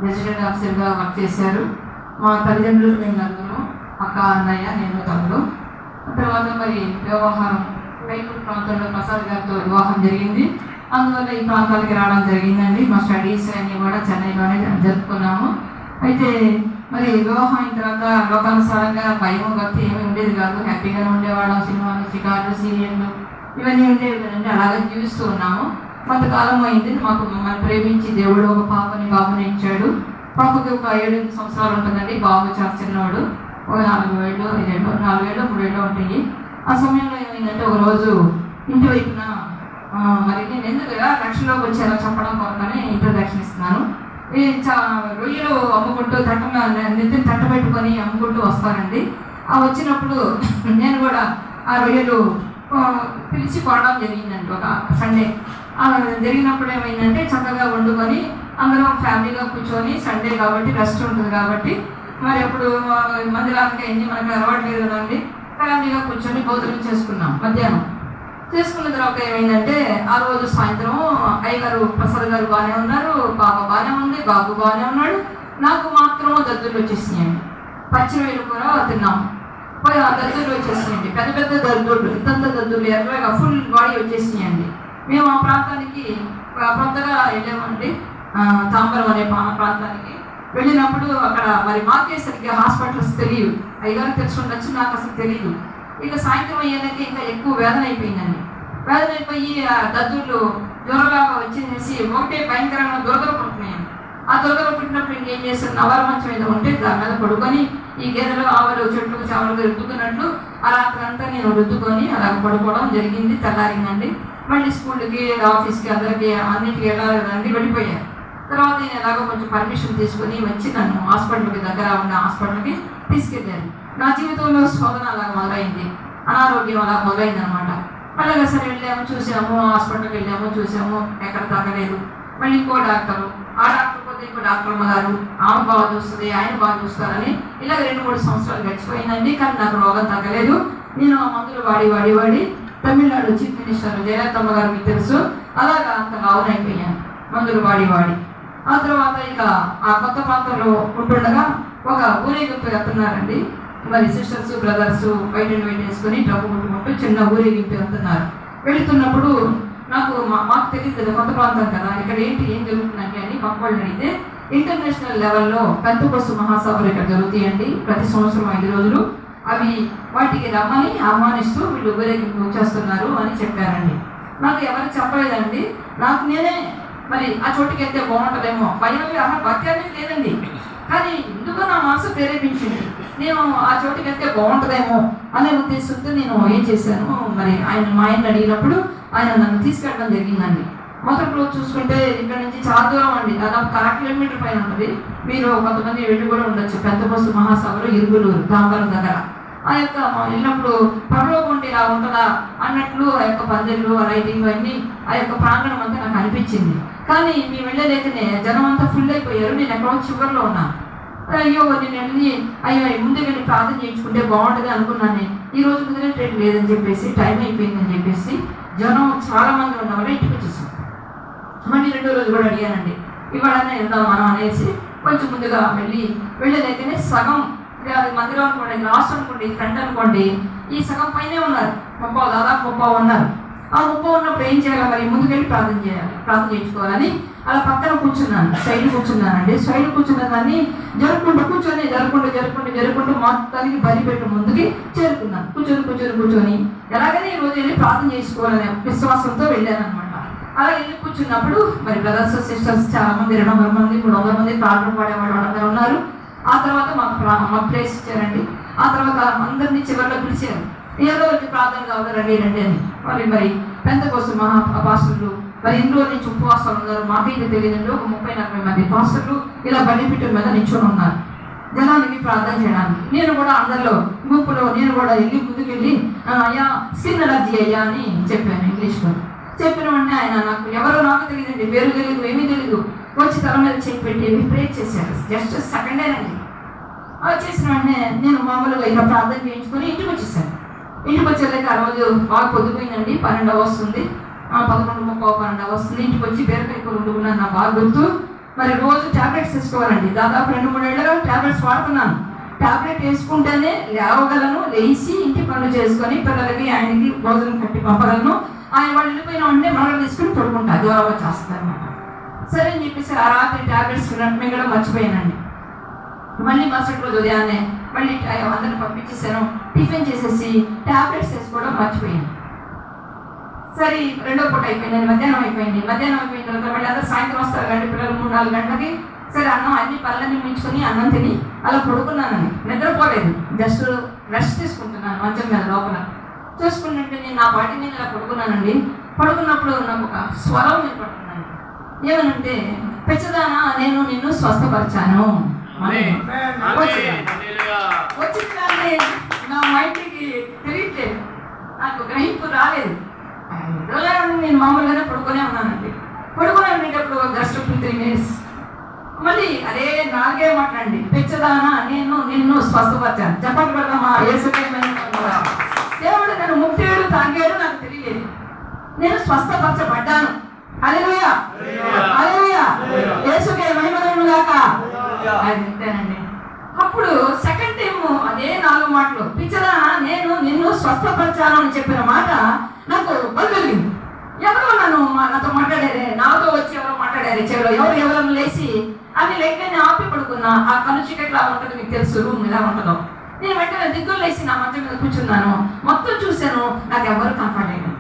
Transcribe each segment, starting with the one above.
Resident ఆఫీసర్గా work చేశారు. మా తల్లిదండ్రులకు మేము నలుగురు, అక్క, అన్నయ్య, నేను, తమ్ముడు. తర్వాత మరి వ్యవహారం కైకూరు ప్రాంతంలో ప్రసాద్ గారితో వివాహం జరిగింది. అందువల్ల ఈ ప్రాంతాలకి రావడం జరిగిందండి. మా స్టడీస్ అన్నీ కూడా చెన్నైలోనే జరుపుకున్నాము. అయితే మరి వివాహం అయిన తర్వాత లోకానుసారంగా భయం భక్తి ఏమీ ఉండేది కాదు. హ్యాపీగానే ఉండేవాళ్ళం. సినిమాలు, షికార్లు, సీరియళ్ళు ఇవన్నీ ఉండేవి కదండి. అలాగే జీవిస్తూ ఉన్నాము. కొంతకాలం అయింది. మమ్మల్ని ప్రేమించి దేవుడు ఒక బాబుని ఇచ్చాడు. పాపకి ఒక 7 సంవత్సరాలు ఉంటుందండి. బాబు చాలా చిన్నవాడు. ఒక 4 ఏళ్ళు 3 ఏళ్ళు ఉంటాయి. ఆ సమయంలో ఏమైందంటే ఒకరోజు ఇంటి వైపున మరి నేను ఎందుకుగా రక్షణలోకి వచ్చేలా చెప్పడం కోసమని ఇంట్రొడక్షన్ ఇస్తున్నాను. ఈ రొయ్యలు అమ్ముకుంటూ నెత్తిని తట్ట పెట్టుకొని అమ్ముకుంటూ వస్తానండి. ఆ వచ్చినప్పుడు నేను కూడా ఆ రొయ్యలు పిలిచి కొనడం జరిగిందండి. ఒక సండే జరిగినప్పుడు ఏమైందంటే చక్కగా వండుకొని అందరం ఫ్యామిలీగా కూర్చొని, సండే కాబట్టి రెస్ట్ ఉంటుంది కాబట్టి మరి అప్పుడు మందిరానికి అయింది, మనకు అలవాటు లేదు కదండి. ఫ్యామిలీగా కూర్చొని భోజనం చేసుకున్నాం. మధ్యాహ్నం చేసుకున్న తర్వాత ఏమైందంటే ఆ రోజు సాయంత్రం అయ్యగారు ప్రసాద్ గారు బాగానే ఉన్నారు, పాప బాగానే ఉంది, బాబు బాగానే ఉన్నాడు. నాకు మాత్రం దద్దులు వచ్చేసినాయండి. పచ్చిరొయ్యలు కూర తిన్నాము. పోయి ఆ దద్దులు వచ్చేసినాయండి. పెద్ద పెద్ద దద్దులు, ఇంతంత దద్దులు, ఎర్రగా ఫుల్ బాడీ వచ్చేసినాయండి. మేము ఆ ప్రాంతానికి కొత్తగా వెళ్ళామండి, తాంబరం అనే ప్రాంతానికి వెళ్ళినప్పుడు అక్కడ మరి మాకే సరిగ్గా హాస్పిటల్స్ తెలియదు. అయ్యగారికి తెలిసి ఉండొచ్చు, నాకు అసలు తెలియదు. ఇక సాయంత్రం అయ్యాక ఇంకా ఎక్కువ వేదన అయిపోయిందండి. వేదన అయిపోయి ఆ దద్దుళ్ళు జ్వరలాగా వచ్చేసి ఒకటే భయంకరంగా దురదలు పుడుతున్నాయండి. ఆ దురదలు పుట్టినప్పుడు ఇంకేం చేస్తారు, నవర మంచం మీద ఉంటే దాని మీద పడుకొని ఈ గేదెలు, ఆవులు, చెట్లు, చావలు రుద్దుకున్నట్లు ఆ రాత్రి అంతా నేను రుద్దుకొని అలాగ పడుకోవడం జరిగింది. తెల్లారిందండి. మళ్ళీ స్కూల్కి, ఆఫీస్కి, అందరికీ అన్నింటికి వెళ్ళాలి కదండి. వెళ్ళిపోయాను. తర్వాత నేను ఎలాగో కొంచెం పర్మిషన్ తీసుకొని వచ్చి నన్ను హాస్పిటల్కి దగ్గర ఉన్న హాస్పిటల్కి తీసుకెళ్ళాను. నా జీవితంలో శోధన అలాగ మొదలైంది, అనారోగ్యం అలా మొదలైంది అనమాట. అలాగే సరే వెళ్ళాము, చూసాము, హాస్పిటల్కి వెళ్ళాము, చూసాము, ఎక్కడ తగ్గలేదు. మళ్ళీ ఇంకో డాక్టరు, ఆ డాక్టర్ పోతే ఇంకో డాక్టర్ అమ్మగారు, ఆమె బాగా చూస్తుంది, ఆయన బాగా చూస్తారని ఇలా 2-3 సంవత్సరాలు గడిచిపోయిందండి. కానీ నాకు రోగం తగ్గలేదు. నేను ఆ మందులు వాడి తమిళనాడు చీఫ్ మినిస్టర్ జయలలితమ్మ గారు మీకు తెలుసు, అలాగా అంత లావునైపోయాను మందులు వాడి. ఆ తర్వాత ఇక ఆ కొత్త ప్రాంతంలో ఉంటుండగా ఒక ఊరేగింపు వెళ్తున్నారండి. మరి sisters, brothers white and white వేసుకొని డబ్బు కొట్టుకుంటూ చిన్న ఊరేగింపు వెళ్తున్నారు. వెళుతున్నప్పుడు మాకు తెలియదు కదా, కొత్త ప్రాంతం కదా, ఇక్కడ ఏం జరుగుతుందండి అని పక్క వాళ్ళని అడిగితే ఇంటర్నేషనల్ లెవెల్లో పెంతెకోస్తు మహాసభలు ఇక్కడ జరుగుతాయండి ప్రతి సంవత్సరం 5 రోజులు. అవి వాటికి రమ్మని ఆహ్వానిస్తూ వీళ్ళు ఊరేగింపు చేస్తున్నారు అని చెప్పారండి. నాకు ఎవరికి చెప్పలేదండి. నాకు నేనే మరి ఆ చోటుకి వెళ్తే బాగుంటుందేమో భయం, భక్తి అనేది లేదండి. కానీ ఎందుకో నా మనసు ప్రేరేపించింది, నేను ఆ చోటుకి వెళ్తే బాగుంటుందేమో అనే ఉద్దేశంతో నేను ఏం చేశాను, మరి మా ఆయన అడిగినప్పుడు ఆయన నన్ను తీసుకెళ్ళడం జరిగిందండి. మొదటి రోజు చూసుకుంటే ఇక్కడ నుంచి చాలా దూరం అండి, దాదాపు 1 కిలోమీటర్ పైన ఉంటుంది. మీరు కొంతమంది వెళ్ళి కూడా ఉండొచ్చు. పెంతెకోస్తు మహాసభలు ఇరుగులూరు తాంబరం దగ్గర. ఆ యొక్క వెళ్ళినప్పుడు పరలోకం ఇలా ఉంటుందా అన్నట్లు ఆ యొక్క పందిళ్ళు, లైటింగ్ అన్నీ ఆ యొక్క ప్రాంగణం అంతా నాకు అనిపించింది. కానీ మేము వెళ్ళలేకనే జనం అంతా ఫుల్ అయిపోయారు. నేను ఎక్కడో చివరిలో ఉన్నాను. అయ్యో నేను వెళ్ళి ముందే వెళ్ళి ప్రార్థన చేయించుకుంటే బాగుంటుంది అనుకున్నాను. ఈ రోజు కుదిరేటట్టు లేదని చెప్పేసి, టైం అయిపోయిందని చెప్పేసి జనం చాలా మంది ఉన్న వల్ల ఇంటికి వచ్చేసాం. మళ్ళీ 2వ రోజు కూడా అడిగానండి, ఇవాళనే వెళ్దాం మనం అనేసి కొంచెం ముందుగా వెళ్ళలేకనే సగం మందిరం అనుకోండి, లాస్ట్ అనుకోండి, ఫ్రంట్ అనుకోండి, ఈ సగం పైనే ఉన్నారు. దాదాపు 30 ఉన్నారు. ఆ 30 ఉన్నప్పుడు ఏం చేయాలి, మరి ముందుకెళ్ళి ప్రార్థన చేయించుకోవాలని అలా పక్కన కూర్చున్నాను. సైడ్ కూర్చున్నానండి. సైడ్ కూర్చున్న దాన్ని జరుపుకుంటూ మొత్తానికి బలిపెట్టు ముందుకి చేరుకున్నాను. కూర్చొని ఎలాగైనా ఈ రోజు వెళ్ళి ప్రార్థన చేసుకోవాలనే విశ్వాసంతో వెళ్ళాను అనమాట. అలా వెళ్ళి కూర్చున్నప్పుడు మరి బ్రదర్స్, సిస్టర్స్ చాలా మంది, 200 మంది 300 మంది ప్రార్థన పాడేవాళ్ళు వాళ్ళందరూ ఉన్నారు. ఆ తర్వాత మాకు ప్లేస్ ఇచ్చారండి. ఆ తర్వాత అందరినీ చివరిలో పిలిచారు, ఏదో వచ్చి ప్రార్థన కావాలి రండి అని. మరి పెంతెకోస్తు పాస్టర్లు మరి ఎన్ని రోజుల నుంచి ఉపవాసాలు ఉన్నారు, మాకైతే తెలియదండి. ఒక 30-40 మంది పాస్టర్లు ఇలా బలిపీఠం మీద నిల్చొని ఉన్నారు జనానికి ప్రార్థన చేయడానికి. నేను కూడా అందరిలో గుంపులో నేను కూడా ముందుకెళ్ళి అయ్యా స్కిన్ అలర్జీ అయ్యా అని చెప్పాను ఇంగ్లీష్లో. చెప్పిన వెంటనే ఆయన నాకు తెలియదండి, పేరు తెలియదు, ఏమీ తెలియదు, వచ్చి తల మీద చేయి పెట్టి ప్రే చేశారు. జస్ట్ సెకండేనండి. చేసిన వెంటనే నేను మామూలుగా ఇలా ప్రార్థన చేయించుకొని ఇంటికి వచ్చేసాను. ఇంటికి వచ్చేదాకా ఆ రోజు బాగా పొద్దుపోయిందండి, 12 వస్తుంది, 11:30, 12 వస్తుంది. ఇంటికి వచ్చి బీరకాయ కూర వండుకున్నాను. నాకు బాగా గుర్తు. మరి రోజు టాబ్లెట్స్ వేసుకోవాలండి. దాదాపు 2-3 ఏళ్ళుగా టాబ్లెట్స్ వాడుతున్నాను. టాబ్లెట్ వేసుకుంటేనే లేవగలను, లేచి ఇంటి పనులు చేసుకొని పిల్లలకి ఆయనకి భోజనం కట్టి పంపగలను. ఆయన వాళ్ళు వెళ్ళిపోయిన ఉంటే మనం తీసుకుని పడుకుంటా, జ్వరం వచ్చేస్తుంది అనమాట. సరే అని చెప్పేసి ఆ రాత్రి టాబ్లెట్స్ మింగడం మర్చిపోయానండి. మళ్ళీ మరుసటి రోజు ఉదయాన్నే మళ్ళీ అందరిని పంపించేసాను. టిఫిన్ చేసేసి టాబ్లెట్స్ వేసుకోవడం మర్చిపోయాను. సరే రెండో పూట అయిపోయింది, మధ్యాహ్నం అయిపోయింది. మధ్యాహ్నం అయిపోయిన తర్వాత మళ్ళీ అందరూ సాయంత్రం వస్తారు కండి పిల్లలు 3-4 గంటలకి. సరే అన్నం అన్ని పళ్ళని మించుకొని అన్నం తిని అలా పడుకున్నానండి. నిద్రపోలేదు, జస్ట్ రెస్ట్ తీసుకుంటున్నాను మంచం మీద లోపల. చూసుకుంటుంటే నేను నా పాటి నేను ఇలా పడుకున్నానండి. పడుకున్నప్పుడు నాకు ఒక స్వరం వినపడుతున్నాను. ఏమనంటే, పెచ్చదానా నేను నిన్ను స్వస్థపరిచాను. వచ్చింది కానీ నా మైండ్కి తెలియట్లేదు, నాకు గ్రహింపు రాలేదు. నేను మామూలుగానే పడుకునే ఉన్నానండి. పడుకునే ఉండేటప్పుడు జస్ట్ 2-3 మినిట్స్ మళ్ళీ అదే నాలుగే మాట్లాడండి, పెచ్చదానా నేను నిన్ను స్వస్థపరిచాను. చెప్పండి పెడదామా? దేవుడు నన్ను ముట్టాడు, తాగాడు, నాకు తెలియలేదు. నేను స్వస్థపరచబడ్డాను. హల్లెలూయా, హల్లెలూయా, యేసుకే మహిమ కలుగును గాక. అది అంతేనండి. అప్పుడు సెకండ్ టైం అదే 4 మాటలు, పిచ్చదానా నేను నిన్ను స్వస్థపరిచాను అని చెప్పిన మాట నాకు బదులింది. ఎవరో నాతో మాట్లాడారే, నాతో వచ్చి ఎవరో మాట్లాడారే చెవిలో, ఎవరు లేచి అన్ని లేకనే ఆపి పడుకున్నా. ఆ కను చీకట్లా ఉంటుంది, మీకు తెలుసు రూమ్ ఇలా ఉంటుందో. నేను వెంటనే దిగ్గులు లేచి నా మంచం మీద కూర్చున్నాను. మొత్తం చూశాను, నాకు ఎవరు కనపడలేదు.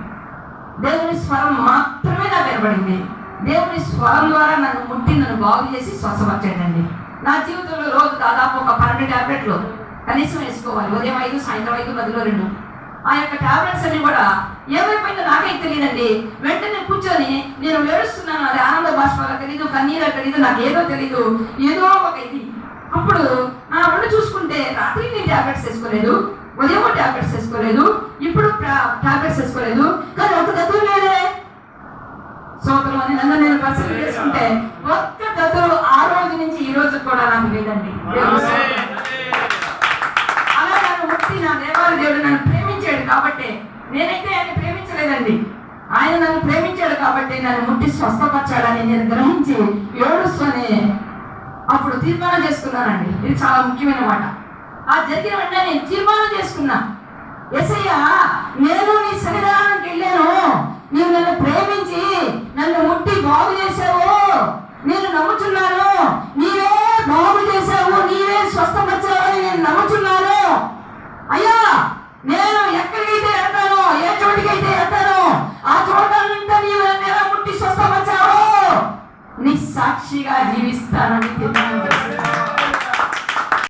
దేవుని స్వరం మాత్రమే నాకు వినబడింది. దేవుని స్వరం ద్వారా నన్ను ముట్టి నన్ను బాగు చేసి స్వస్థపరిచాడండి. నా జీవితంలో రోజు దాదాపు ఒక 12 టాబ్లెట్లు కనీసం వేసుకోవాలి. ఉదయం 5, సాయంత్రం 5, మధ్యలో 2. ఆ యొక్క టాబ్లెట్స్ అన్ని కూడా ఏమైపోయిందో నాకే తెలియదండి. వెంటనే కూర్చొని నేను ఏడుస్తున్నాను. అది ఆనంద బాష్పాలో తెలీదు, కన్నీరా తెలీదు, నాకు ఏదో తెలీదు, ఏదో ఒక ఇది. అప్పుడు నా ఒళ్ళు చూసుకుంటే రాత్రి నేను టాబ్లెట్స్ వేసుకోలేదు, ఉదయం టాబ్లెట్స్ వేసుకోలేదు, ఇప్పుడు టాబ్లెట్స్ వేసుకోలేదు, కానీ ఒక దత్తులు లేదే. సోదరులు అని నన్ను నేను పరిశీలన చేసుకుంటే ఒక్క దత్తులు ఆ రోజు నుంచి ఈ రోజు కూడా నాకు లేదండి. అలా నన్ను ముట్టి నా దేవాలయ దేవుడు నన్ను ప్రేమించాడు కాబట్టి, నేనైతే ఆయన ప్రేమించలేదండి. ఆయన నన్ను ప్రేమించాడు కాబట్టి నన్ను ముట్టి స్వస్థపరచాడని నేను గ్రహించి ఏడుస్తూనే అప్పుడు తీర్మానం చేసుకున్నానండి. ఇది చాలా ముఖ్యమైన మాట. ఆ జరిగిన వెంటనే నేను తీర్మానం చేసుకున్నా, యేసయ్యా నేను నీ సన్నిధానానికి వెళ్ళాను, నీవు నన్ను ప్రేమించి నన్ను ముట్టి బాగు చేశావు, నేను నమ్ముచున్నాను, నీవే బాగు చేశావు, నీవే స్వస్థపరిచావని నేను నమ్ముచున్నాను. అయ్యా నేను ఎక్కడికైతే వెళ్తానో, ఏ చోటికైతే వెళ్తానో ఆ చోటంతా నీవు నన్ను ఎలా ముట్టి స్వస్థపరిచావు, నీ సాక్షిగా జీవిస్తానని తీర్మానం.